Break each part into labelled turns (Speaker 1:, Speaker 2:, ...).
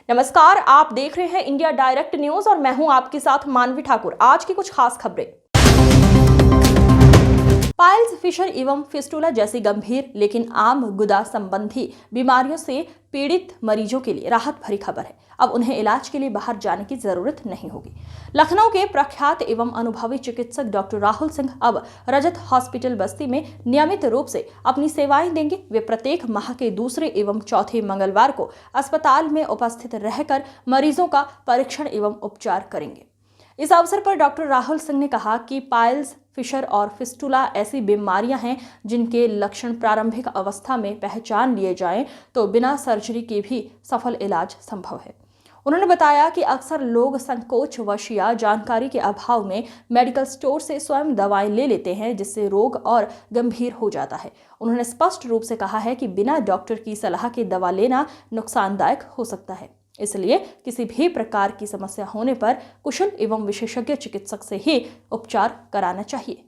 Speaker 1: नमस्कार, आप देख रहे हैं इंडिया डायरेक्ट न्यूज और मैं हूं आपके साथ मानवी ठाकुर। आज की कुछ खास खबरें। पाइल्स, फिशर एवं फिस्टुला जैसी गंभीर लेकिन आम गुदा संबंधी बीमारियों से पीड़ित मरीजों के लिए राहत भरी खबर है। अब उन्हें इलाज के लिए बाहर जाने की जरूरत नहीं होगी। लखनऊ के प्रख्यात एवं अनुभवी चिकित्सक डॉक्टर राहुल सिंह अब रजत हॉस्पिटल बस्ती में नियमित रूप से अपनी सेवाएं देंगे। वे प्रत्येक माह के दूसरे एवं चौथे मंगलवार को अस्पताल में उपस्थित रहकर मरीजों का परीक्षण एवं उपचार करेंगे। इस अवसर पर डॉक्टर राहुल सिंह ने कहा कि पाइल्स, फिशर और फिस्टुला ऐसी बीमारियां हैं जिनके लक्षण प्रारंभिक अवस्था में पहचान लिए जाएं तो बिना सर्जरी के भी सफल इलाज संभव है। उन्होंने बताया कि अक्सर लोग संकोचवश या जानकारी के अभाव में मेडिकल स्टोर से स्वयं दवाएं ले लेते हैं, जिससे रोग और गंभीर हो जाता है। उन्होंने स्पष्ट रूप से कहा है कि बिना डॉक्टर की सलाह के दवा लेना नुकसानदायक हो सकता है, इसलिए किसी भी प्रकार की समस्या होने पर कुशल एवं विशेषज्ञ चिकित्सक से ही उपचार कराना चाहिए।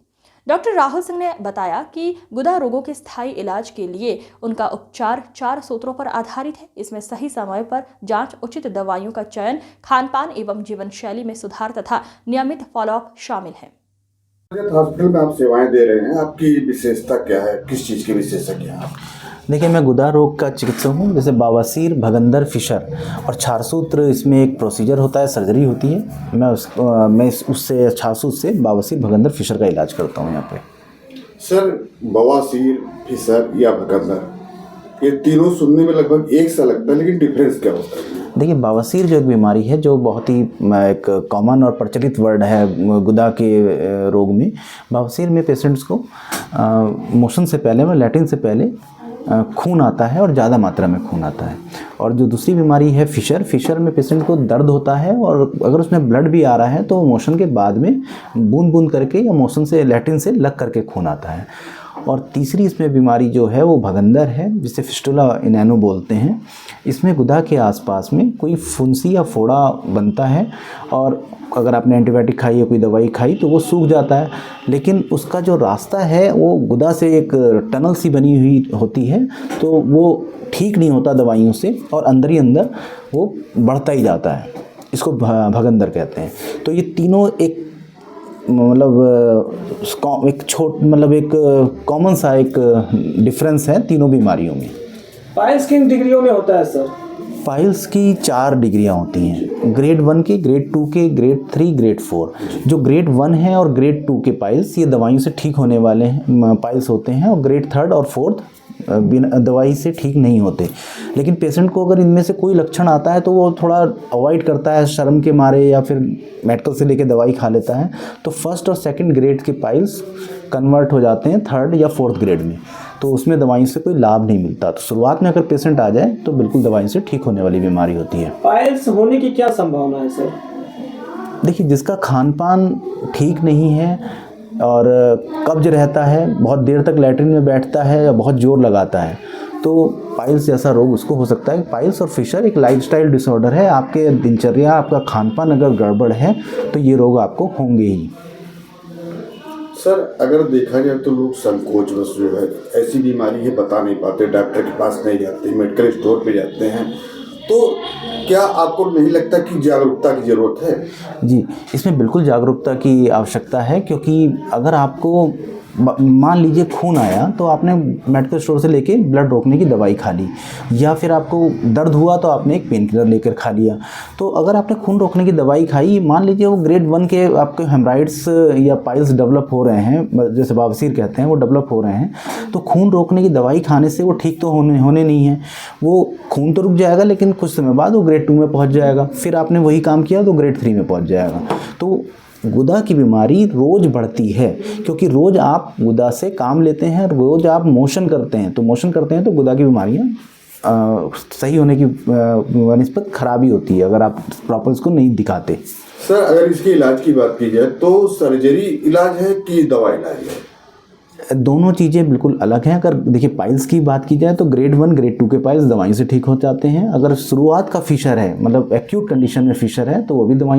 Speaker 1: डॉक्टर राहुल सिंह ने बताया कि गुदा रोगों के स्थायी इलाज के लिए उनका उपचार 4 सूत्रों पर आधारित है। इसमें सही समय पर जांच, उचित दवाइयों का चयन, खान-पान एवं जीवन शैली में सुधार तथा नियमित फॉलोअप शामिल है।
Speaker 2: हॉस्पिटल में आप सेवाएं दे रहे हैं, आपकी विशेषता क्या है, किस चीज़ की विशेषज्ञ हैं आप?
Speaker 3: देखिए, मैं गुदा रोग का चिकित्सक हूँ। जैसे बवासीर, भगंदर, फिशर और छारसूत्र, इसमें एक प्रोसीजर होता है, सर्जरी होती है। मैं उससे छारसूत्र से बवासीर, भगंदर, फिशर का इलाज करता हूँ यहाँ पे।
Speaker 2: सर, बवासीर, फिशर या भगंदर, ये तीनों सुनने में लगभग एक सा लगता है, लेकिन डिफरेंस क्या होता है?
Speaker 3: देखिए, बवासीर जो एक बीमारी है जो बहुत ही एक कॉमन और प्रचलित वर्ड है गुदा के रोग में। बवासीर में पेशेंट्स को मोशन से पहले में लैट्रिन से पहले खून आता है और ज़्यादा मात्रा में खून आता है। और जो दूसरी बीमारी है फिशर में पेशेंट को दर्द होता है और अगर उसमें ब्लड भी आ रहा है तो मोशन के बाद में बूंद बूंद करके या मोशन से लैट्रिन से लग करके खून आता है। और तीसरी इसमें बीमारी जो है वो भगंदर है, जिसे फिस्टुला इनैनो बोलते हैं। इसमें गुदा के आसपास में कोई फुंसी या फोड़ा बनता है और अगर आपने एंटीबायोटिक खाई या कोई दवाई खाई तो वो सूख जाता है, लेकिन उसका जो रास्ता है वो गुदा से एक टनल सी बनी हुई होती है, तो वो ठीक नहीं होता दवाइयों से और अंदर ही अंदर वो बढ़ता ही जाता है। इसको भगंदर कहते हैं। तो ये तीनों एक एक कॉमन सा एक डिफरेंस है तीनों बीमारियों में।
Speaker 4: पाइल्स किन डिग्रियों में होता है सर?
Speaker 3: पाइल्स की 4 डिग्रियां होती हैं, ग्रेड 1 के, ग्रेड 2 के, ग्रेड 3, ग्रेड 4। जो ग्रेड 1 है और ग्रेड 2 के पाइल्स ये दवाइयों से ठीक होने वाले हैं पाइल्स होते हैं, और ग्रेड 3 और 4 बिना दवाई से ठीक नहीं होते। लेकिन पेशेंट को अगर इनमें से कोई लक्षण आता है तो वो थोड़ा अवॉइड करता है शर्म के मारे या फिर मेडिकल से लेके दवाई खा लेता है, तो 1st और 2nd ग्रेड के पाइल्स कन्वर्ट हो जाते हैं 3rd या 4th ग्रेड में, तो उसमें दवाई से कोई लाभ नहीं मिलता। तो शुरुआत में अगर पेशेंट आ जाए तो बिल्कुल दवाई से ठीक होने वाली बीमारी होती है।
Speaker 4: पाइल्स होने की क्या संभावना है सर? देखिए,
Speaker 3: जिसका खान पान ठीक नहीं है और कब्ज रहता है, बहुत देर तक लैट्रिन में बैठता है या बहुत जोर लगाता है, तो पाइल्स जैसा रोग उसको हो सकता है। पाइल्स और फिशर एक लाइफस्टाइल डिसऑर्डर है। आपके दिनचर्या, आपका खान पान अगर गड़बड़ है तो ये रोग आपको होंगे ही।
Speaker 2: सर, अगर देखा जाए तो लोग संकोचवश जो है ऐसी बीमारी है बता नहीं पाते, डॉक्टर के पास नहीं जाते, मेडिकल स्टोर पे जाते हैं, तो क्या आपको नहीं लगता कि जागरूकता की ज़रूरत है?
Speaker 3: जी, इसमें बिल्कुल जागरूकता की आवश्यकता है, क्योंकि अगर आपको मान लीजिए खून आया तो आपने मेडिकल स्टोर से लेके ब्लड रोकने की दवाई खा ली, या फिर आपको दर्द हुआ तो आपने एक पेन किलर लेकर खा लिया। तो अगर आपने खून रोकने की दवाई खाई, मान लीजिए वो ग्रेड 1 के आपके हेमराइड्स या पाइल्स डेवलप हो रहे हैं, जैसे बवासीर कहते हैं, वो डेवलप हो रहे हैं, तो खून रोकने की दवाई खाने से वो ठीक तो होने नहीं है। वो खून तो रुक जाएगा लेकिन कुछ समय बाद वो ग्रेड 2 में पहुँच जाएगा, फिर आपने वही काम किया तो ग्रेड 3 में पहुँच जाएगा। तो गुदा की बीमारी रोज़ बढ़ती है, क्योंकि रोज़ आप गुदा से काम लेते हैं, रोज़ आप मोशन करते हैं, तो गुदा की बीमारियाँ सही होने की निस्बत खराबी होती है अगर आप प्रॉपर इसको नहीं दिखाते।
Speaker 2: सर, अगर इसके इलाज की बात की जाए तो सर्जरी इलाज है कि दवा इलाज है?
Speaker 3: दोनों चीज़ें बिल्कुल अलग हैं। अगर देखिए पाइल्स की बात की जाए तो ग्रेड 1, ग्रेड 2 के पाइल्स दवाई से ठीक हो जाते हैं। अगर शुरुआत का फिशर है, मतलब एक्यूट कंडीशन में फिशर है, तो वो भी दवाई